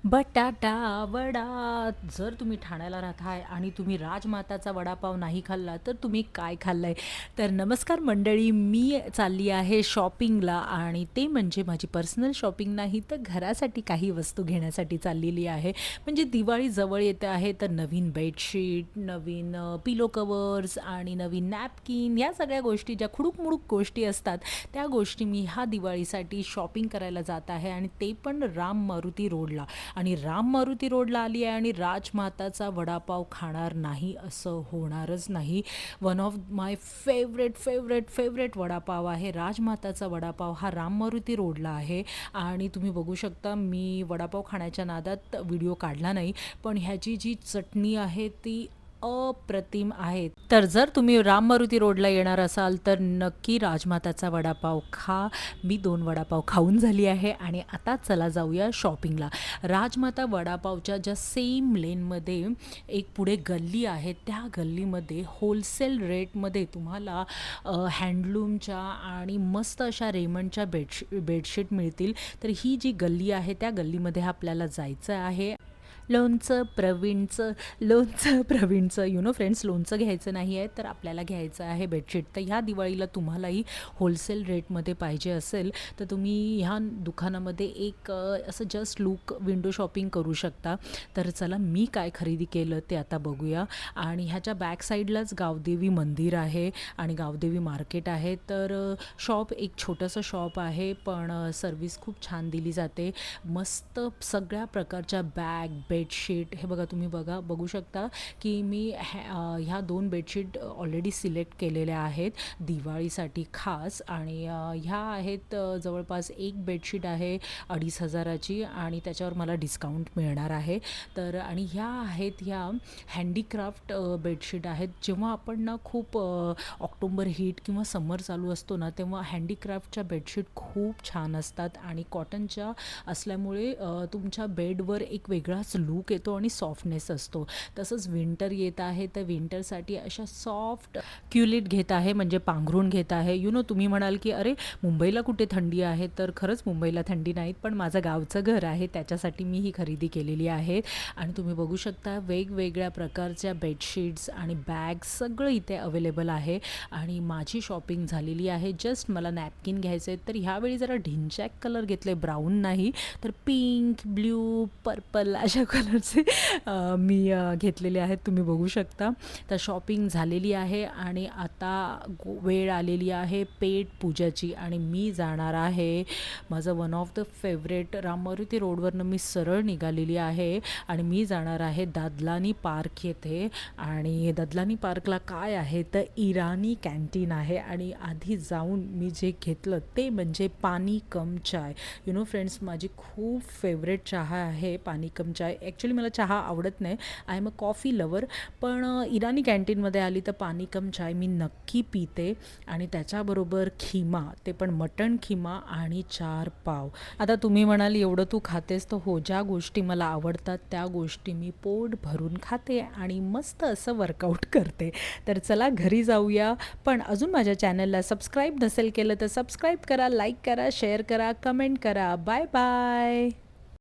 बटाटा वडा. जर तुम्ही ठाण्याला राहताय आणि तुम्ही राजमाताचा वडापाव नाही खाल्ला तर तुम्ही काय खाल्लंय? तर नमस्कार मंडळी, मी चालली आहे शॉपिंगला आणि ते म्हणजे माझी पर्सनल शॉपिंग नाही तर घरासाठी काही वस्तू घेण्यासाठी चाललेली आहे. म्हणजे दिवाळी जवळ येते आहे तर नवीन बेडशीट, नवीन पिलो कवर्स आणि नवीन नॅपकिन या सगळ्या गोष्टी ज्या खुडूक-मुडूक गोष्टी असतात, त्या गोष्टी मी ह्या दिवाळीसाठी शॉपिंग करायला जात आहे आणि ते पण राम मारुती रोडला. आणि राम मारुती रोडला आली आहे आणि राजमाताचा वडापाव खाणार नाही असं होणारच नाही. One of my favourite vada pav आहे राजमाताचा वडापाव. हा राम मारुती रोडला आहे आणि तुम्ही बघू शकता मी वडापाव खाण्याच्या नादात व्हिडिओ काढला नाही, पण ह्याची जी चटणी आहे ती अप्रतिम आहे. तर जर तुम्ही राम मारुती रोडला येणार असाल तर नक्की राजमाताचा वडापाव खा. मी 2 वडापाव खाऊन झाली आहे आणि आता चला जाऊया शॉपिंगला. राजमाता वडापावच्या ज्या सेम लेनमध्ये एक पुढे गल्ली आहे, त्या गल्लीमध्ये होलसेल रेटमध्ये तुम्हाला हँडलूमच्या आणि मस्त अशा रेमंडच्या बेडशीट मिळतील. तर ही जी गल्ली आहे त्या गल्लीमध्ये आपल्याला जायचं आहे. लोणचं प्रवीणचं फ्रेंड्स, लोणचं घ्यायचं नाही आहे तर आपल्याला घ्यायचं आहे बेडशीट. तर ह्या दिवाळीला तुम्हालाही होलसेल रेटमध्ये पाहिजे असेल तर तुम्ही ह्या दुकानामध्ये एक असं जस्ट लुक विंडो शॉपिंग करू शकता. तर चला मी काय खरेदी केलं ते आता बघूया. आणि ह्याच्या बॅक साईडलाच गावदेवी मंदिर आहे आणि गावदेवी मार्केट आहे. तर शॉप एक छोटंसं शॉप आहे, पण सर्विस खूप छान दिली जाते. मस्त सगळ्या प्रकारच्या बॅग, बेडशीट हे बघा, तुम्ही बघू शकता की मी ह्या 2 बेडशीट ऑलरेडी सिलेक्ट केलेल्या आहेत दिवाळीसाठी खास. आणि ह्या आहेत जवळपास एक बेडशीट आहे 2,500ची आणि त्याच्यावर मला डिस्काउंट मिळणार आहे. तर आणि ह्या आहेत ह्या हँडीक्राफ्ट बेडशीट आहेत. जेव्हा आपण ना खूप ऑक्टोबर हीट किंवा समर चालू असतो ना, तेव्हा हँडीक्राफ्टच्या बेडशीट खूप छान असतात आणि कॉटनच्या असल्यामुळे तुमच्या बेडवर एक वेगळाच लूक येतो आणि सॉफ्टनेस असतो. तसंच विंटर येत आहे तर विंटरसाठी अशा सॉफ्ट क्युलिट घेत आहे, म्हणजे पांघरूण घेत आहे. तुम्ही म्हणाल की अरे मुंबईला कुठे थंडी आहे? तर खरंच मुंबईला थंडी नाहीत, पण माझं गावचं घर आहे त्याच्यासाठी मी ही खरेदी केलेली आहे. आणि तुम्ही बघू शकता वेगवेगळ्या प्रकारच्या बेडशीट्स आणि बॅग्स सगळं इथे अवेलेबल आहे. आणि माझी शॉपिंग झालेली आहे. जस्ट मला नॅपकिन घ्यायचे आहेत तर ह्यावेळी जरा ढिंचॅक कलर घेतले, ब्राऊन नाही तर पिंक, ब्ल्यू, पर्पल अशा कलरचे मी घेतलेले आहेत. तुम्ही बघू शकता. तर शॉपिंग झालेली आहे आणि आता वेळ आलेली आहे पेट पूजाची आणि मी जाणार आहे माझं one of the favourite Ram Maruti रोडवरनं मी सरळ निघालेली आहे आणि मी जाणार आहे दादलानी पार्क येथे. आणि दादलानी पार्कला काय आहे तर इराणी कॅन्टीन आहे आणि आधी जाऊन मी जे घेतलं ते म्हणजे पानी कम चाय. फ्रेंड्स, माझी खूप फेवरेट चहा आहे पानी कम चाय. ॲक्च्युली मला चहा आवडत नाही, I am a coffee lover, पण इराणी कॅन्टीनमध्ये आली तर पानी कम चाय मी नक्की पिते. आणि त्याच्याबरोबर खिमा, ते पण मटण खिमा आणि 4 पाव. आता तुम्ही म्हणाल एवढं तू खातेस तर हो, ज्या गोष्टी मला आवडतात त्या गोष्टी मी पोट भरून खाते आणि मस्त असं वर्कआउट करते. तर चला घरी जाऊया. पण अजून माझ्या चॅनलला सबस्क्राईब नसेल केलं तर सबस्क्राईब करा, लाईक करा, शेअर करा, कमेंट करा. Bye bye.